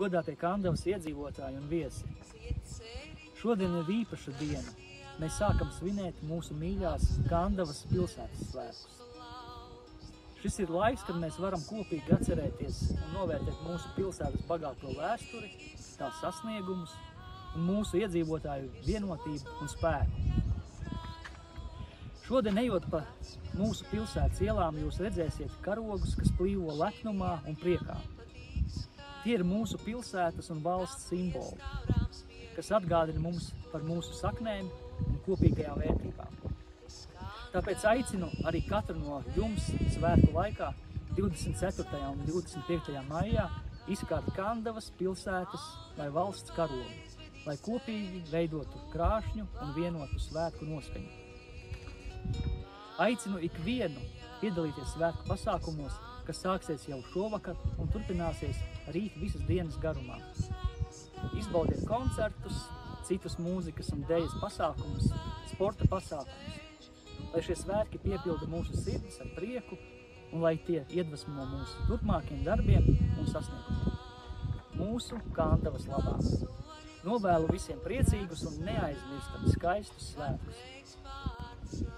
Godātie Kandavas iedzīvotāji un viesi! Šodien ir īpaša diena. Mēs sākam svinēt mūsu mīļās Kandavas pilsētas svētkus. Šis ir laiks, kad mēs varam kopīgi atcerēties un novērtēt mūsu pilsētas bagāto vēsturi, tās sasniegumus un mūsu iedzīvotāju vienotību un spēku. Šodien, ejot pa mūsu pilsētas ielām, jūs redzēsiet karogus, kas plīvo lepnumā un priekā. Tie ir mūsu pilsētas un valsts simboli, kas atgādina mums par mūsu saknēm un kopīgajām vērtībām. Tāpēc aicinu arī katru no jums svētku laikā 24. un 25. maijā izkārt Kandavas pilsētas vai valsts karogu, lai kopīgi veidotu krāšņu un vienotu svētku noskaņu. Aicinu ikvienu piedalīties svētku pasākumos, kas sāksies jau šovakar un turpināsies rīt visas dienas garumā. Izbaudiet koncertus, citus mūzikas un dejas pasākumus, sporta pasākumus, lai šie svētki piepilda mūsu sirdis ar prieku un lai tie iedvesmo mūsu turpmākiem darbiem un sasniegumiem. Mūsu Kandavas labā. Novēlu visiem priecīgus un neaizmirstam skaistus svētkus.